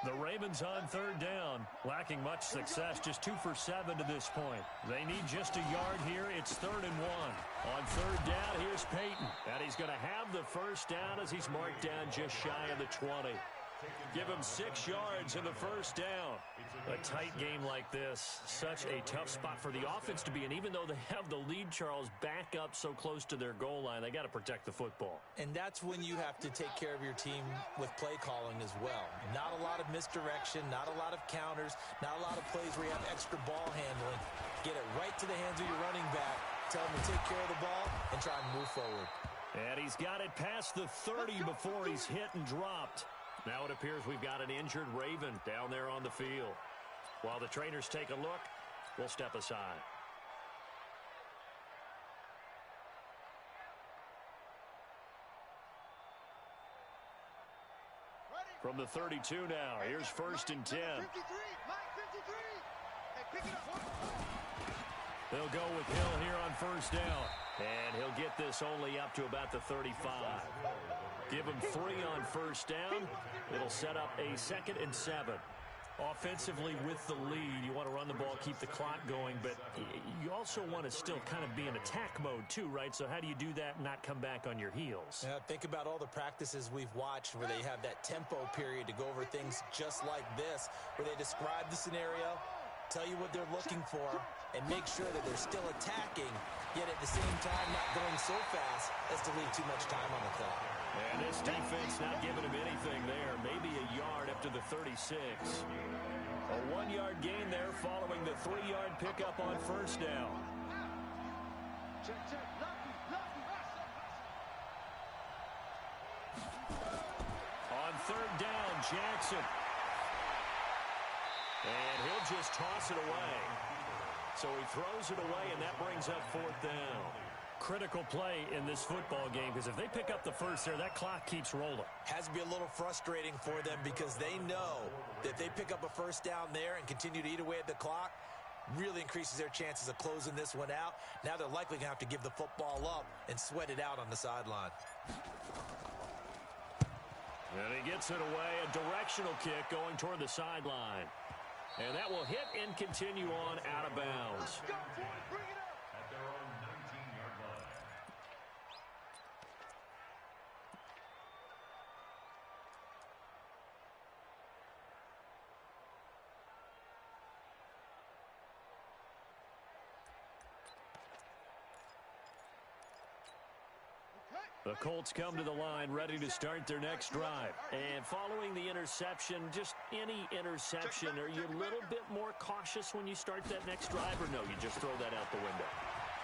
The Ravens on 3rd down, lacking much success, just 2 for 7 to this point. They need just a yard here. It's 3rd and 1. On 3rd down, here's Peyton, and he's going to have the first down as he's marked down just shy of the 20. Give him 6 yards in the first down. A tight game like this, such a tough spot for the offense to be in. Even though they have the lead, Charles, back up so close to their goal line, they got to protect the football. And that's when you have to take care of your team with play calling as well. Not a lot of misdirection, not a lot of counters, not a lot of plays where you have extra ball handling. Get it right to the hands of your running back. Tell him to take care of the ball and try and move forward. And he's got it past the 30 before he's hit and dropped. Now it appears we've got an injured Raven down there on the field. While the trainers take a look, we'll step aside. From the 32 now, here's 1st and 10. 53, Mike 53. Hey, pick it up. They'll go with Hill here on 1st down. And he'll get this only up to about the 35. Give him 3 on 1st down. It'll set up a 2nd and 7. Offensively with the lead, you want to run the ball, keep the clock going, but you also want to still kind of be in attack mode too, right? So how do you do that and not come back on your heels? Yeah, think about all the practices we've watched where they have that tempo period to go over things just like this, where they describe the scenario, tell you what they're looking for, and make sure that they're still attacking, yet at the same time not going so fast as to leave too much time on the clock. And this defense not giving him anything there. Maybe a yard up to the 36. A 1-yard gain there following the 3-yard pickup on 1st down. Check. On 3rd down, Jackson. And he'll just toss it away. So he throws it away, and that brings up 4th down. Critical play in this football game, because if they pick up the first there, that clock keeps rolling. Has to be a little frustrating for them because they know that if they pick up a 1st down there and continue to eat away at the clock, really increases their chances of closing this one out. Now they're likely going to have to give the football up and sweat it out on the sideline. And he gets it away, a directional kick going toward the sideline. And that will hit and continue on out of bounds. Go for it, bring it up. At their own 19-yard line. The Colts come to the line ready to start their next drive. And following the interception, just any interception, are you a little bit more cautious when you start that next drive, or no, you just throw that out the window?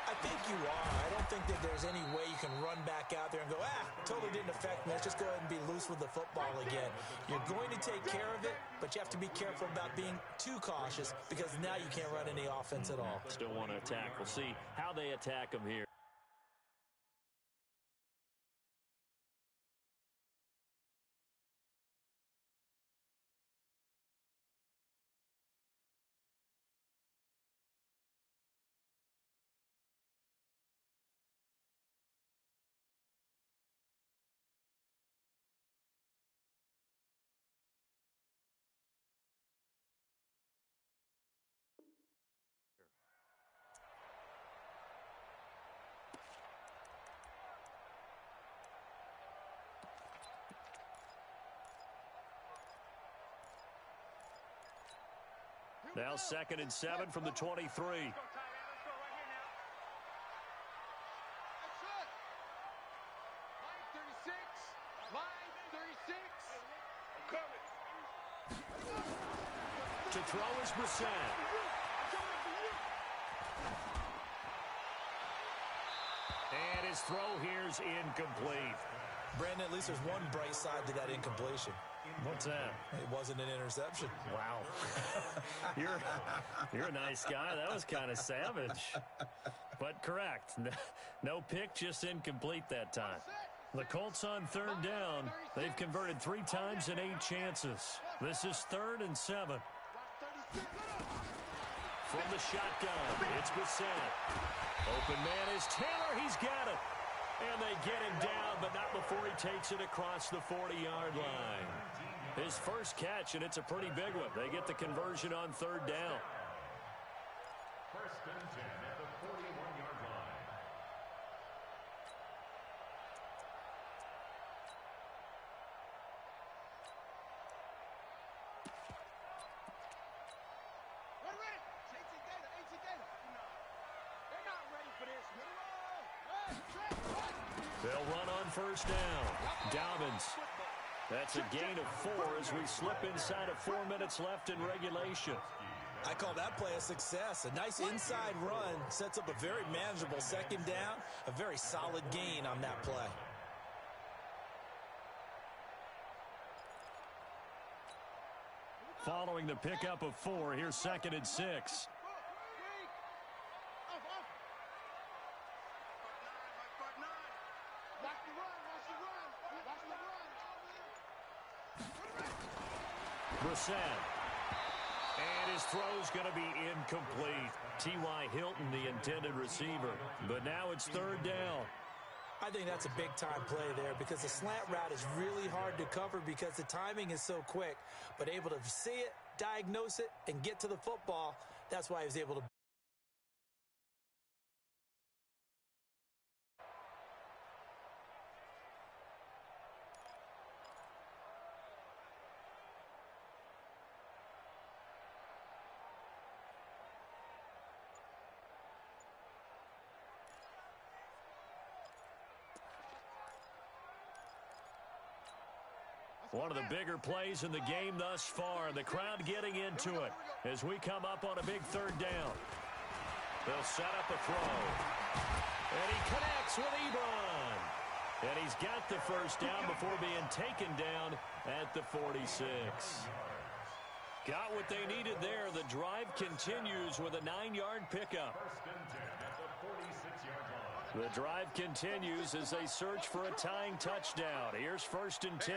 I think you are. I don't think that there's any way you can run back out there and go, totally didn't affect me. Let's just go ahead and be loose with the football again. You're going to take care of it, but you have to be careful about being too cautious because now you can't run any offense at all. Still want to attack. We'll see how they attack them here. Now 2nd and 7 from the 23. Let's go right here now. That's it. Line 36. I'm coming. To throw is Brissett. And his throw here's incomplete. Brandon, at least there's one bright side to that incompletion. What's that? It wasn't an interception. Wow. You're a nice guy. That was kind of savage. But correct. No pick, just incomplete that time. The Colts on 3rd down. They've converted 3 times in 8 chances. This is 3rd and 7. From the shotgun, it's Brissett. Open man is Taylor. He's got it. And they get him down, but not before he takes it across the 40-yard line. His first catch, and it's a pretty big one. They get the conversion on 3rd down. 1st and 10 at the 41-yard line. We're ready. AT data. They're not ready for this. They'll run on 1st down. Dobbins. That's a gain of 4 as we slip inside of 4 minutes left in regulation. I call that play a success. A nice inside run sets up a very manageable 2nd down. A very solid gain on that play. Following the pickup of 4, here's 2nd and 6. Brissett. And his throw's going to be incomplete. T.Y. Hilton, the intended receiver. But now it's 3rd down. I think that's a big-time play there because the slant route is really hard to cover because the timing is so quick. But able to see it, diagnose it, and get to the football, that's why he was able to. One of the bigger plays in the game thus far. The crowd getting into it as we come up on a big 3rd down. They'll set up a throw. And he connects with Ebron. And he's got the 1st down before being taken down at the 46. Got what they needed there. The drive continues with a 9-yard pickup. 1st and 10 at the 46-yard line. The drive continues as they search for a tying touchdown. Here's 1st and 10.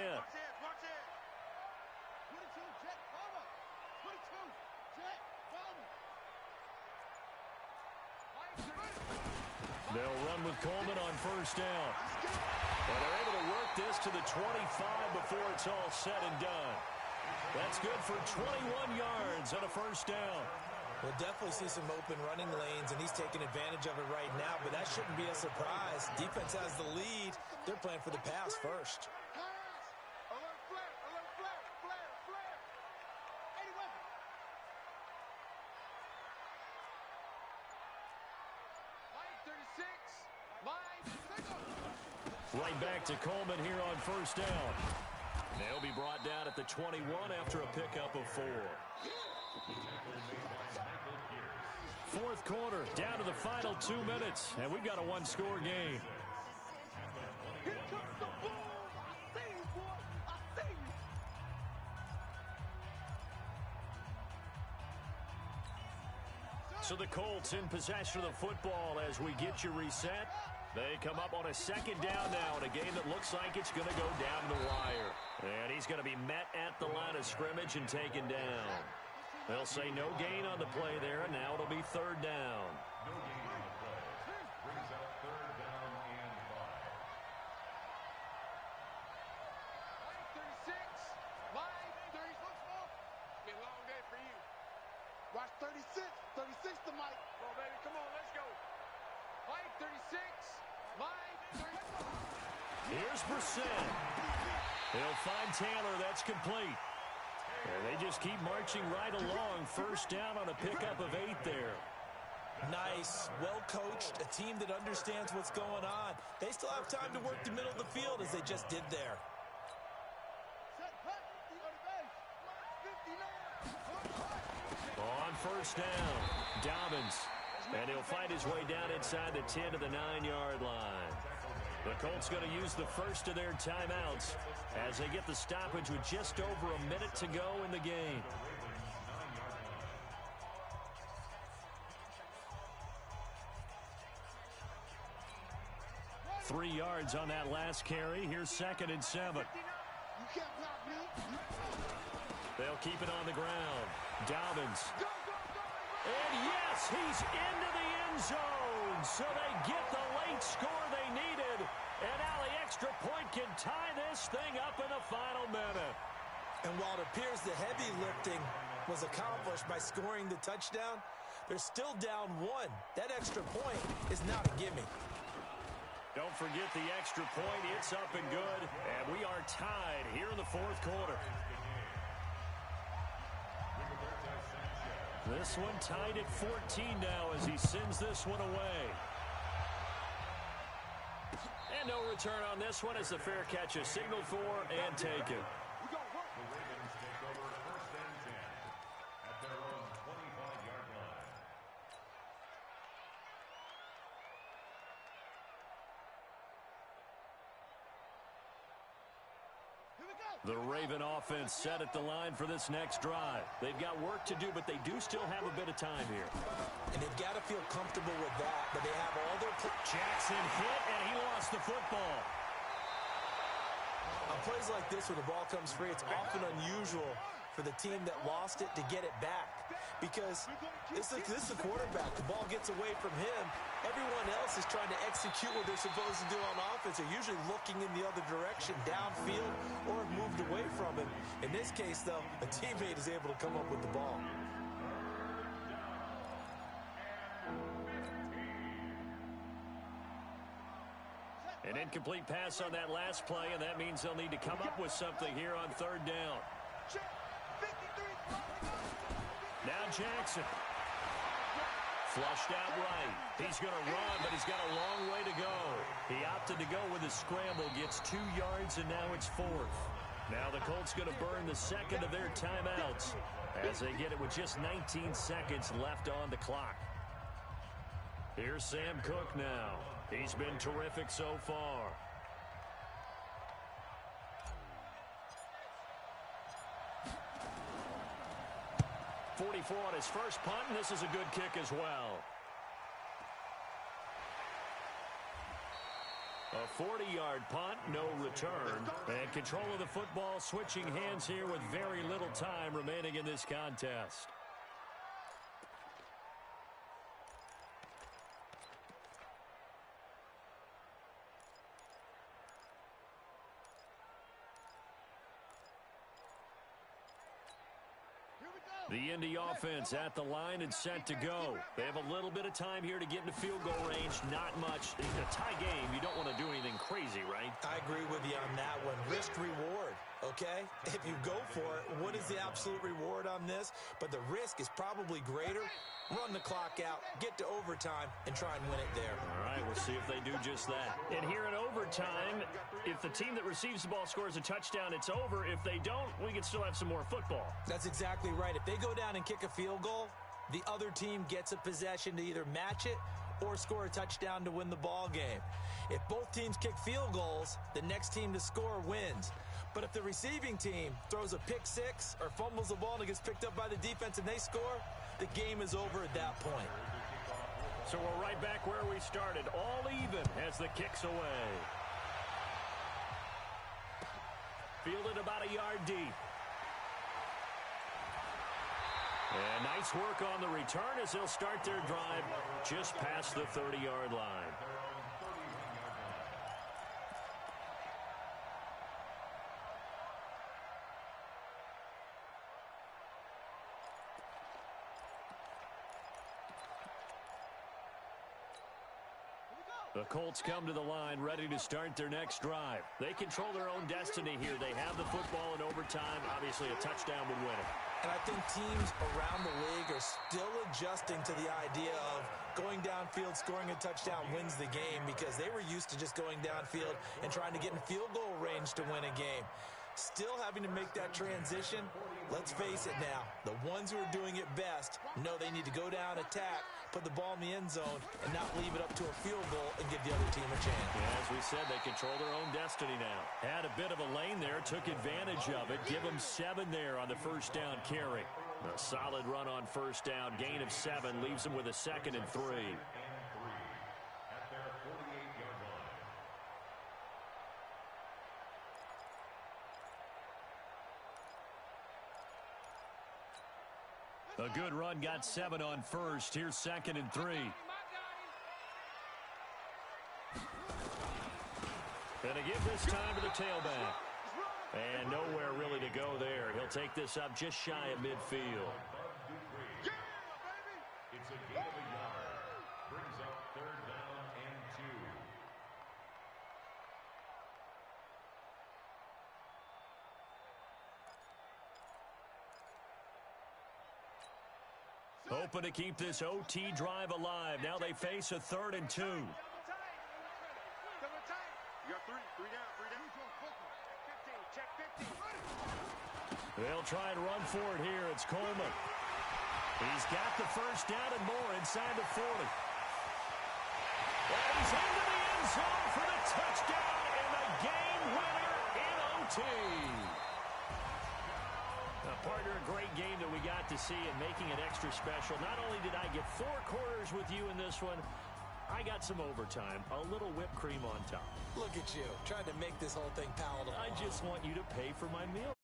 They'll run with Coleman on 1st down. And they're able to work this to the 25 before it's all said and done. That's good for 21 yards and a 1st down. We'll definitely see some open running lanes, and he's taking advantage of it right now, but that shouldn't be a surprise. Defense has the lead. They're playing for the pass first. Right back to Coleman here on 1st down. They'll be brought down at the 21 after a pickup of 4. Fourth quarter, down to the final 2 minutes, and we've got a one-score game. Here comes the Bulls. I see you, boy. I see you. So the Colts in possession of the football as we get you reset. They come up on a second down now in a game that looks like it's going to go down the wire. And he's going to be met at the line of scrimmage and taken down. They'll say no gain on the play there, and now it'll be third down. No gain on the play. Brings up third down and 5. 36, line 30. Be a long day for you. Watch 36. 36 to Mike. Come on, baby. Come on, let's go. Line 36, line 30. Here's Brissett. He'll find Taylor. That's complete. And they just keep marching right along. First down on a pickup of 8 there. Nice, well coached, a team that understands what's going on. They still have time to work the middle of the field as they just did there. On first down, Dobbins. And he'll fight his way down inside the 10 to the 9-yard line. The Colts going to use the first of their timeouts as they get the stoppage with just over a minute to go in the game. Three yards on that last carry. Here's 2nd and 7. They'll keep it on the ground. Dobbins. And yes, he's into the end zone. So they get the late score they needed. And now the extra point can tie this thing up in the final minute. And while it appears the heavy lifting was accomplished by scoring the touchdown, they're still down 1. That extra point is not a gimme. Don't forget the extra point. It's up and good. And we are tied here in the fourth quarter. This one tied at 14 now as he sends this one away. And no return on this one as the fair catch is signaled for and taken. The Ravens take over first and 10 at their own 25-yard line. The Raven offense set at the line for this next drive. They've got work to do, but they do still have a bit of time here. And they've got to feel comfortable with that, but they have all their... Jackson hit, and he lost the football. On plays like this, when the ball comes free, it's often unusual for the team that lost it to get it back. Because this is the quarterback. The ball gets away from him. Everyone else is trying to execute what they're supposed to do on offense. They're usually looking in the other direction, downfield, or have moved away from him. In this case, though, a teammate is able to come up with the ball. An incomplete pass on that last play, and that means they'll need to come up with something here on third down. Now Jackson. Flushed out right. He's going to run, but he's got a long way to go. He opted to go with a scramble, gets 2 yards, and now it's 4th. Now the Colts going to burn the second of their timeouts as they get it with just 19 seconds left on the clock. Here's Sam Cook now. He's been terrific so far. .44 on his first punt, and this is a good kick as well. A 40-yard punt, no return. And control of the football switching hands here with very little time remaining in this contest. The Indy offense at the line and set to go. They have a little bit of time here to get into field goal range. Not much. In a tie game, you don't want to do anything crazy, right? I agree with you on that one. Risk reward, okay? If you go for it, what is the absolute reward on this? But the risk is probably greater. Run the clock out, get to overtime, and try and win it there. All right, we'll see if they do just that. And here in overtime, if the team that receives the ball scores a touchdown, it's over. If they don't, we can still have some more football. That's exactly right. If they go down and kick a field goal, the other team gets a possession to either match it or score a touchdown to win the ball game. If both teams kick field goals, the next team to score wins. But if the receiving team throws a pick six or fumbles the ball and it gets picked up by the defense and they score, the game is over at that point. So we're right back where we started, all even as the kick's away. Fielded about a yard deep. And nice work on the return as they'll start their drive just past the 30-yard line. The Colts come to the line ready to start their next drive. They control their own destiny here. They have the football in overtime. Obviously, a touchdown would win it. And I think teams around the league are still adjusting to the idea of going downfield, scoring a touchdown wins the game, because they were used to just going downfield and trying to get in field goal range to win a game. Still having to make that transition. Let's face it now, the ones who are doing it best know they need to go down, attack, put the ball in the end zone, and not leave it up to a field goal and give the other team a chance. Yeah, as we said, they control their own destiny now. Had a bit of a lane there, took advantage of it. Give them 7 there on the first down carry. A solid run on first down, gain of 7, leaves them with a 2nd and 3. A good run, got 7 on first. Here's 2nd and 3. Gonna give this time to the tailback. And nowhere really to go there. He'll take this up just shy of midfield. Yeah, baby! It's a gain of a yard. Brings up 3rd down and 2. Hoping to keep this OT drive alive. Now they face a 3rd and 2. You got 3 down. 15, check 15. They'll try and run for it here. It's Coleman. He's got the first down and more inside the 40. And he's into the end zone for the touchdown and the game winner in OT. Partner, a great game that we got to see and making it extra special. Not only did I get 4 quarters with you in this one, I got some overtime, a little whipped cream on top. Look at you, trying to make this whole thing palatable. I just want you to pay for my meal.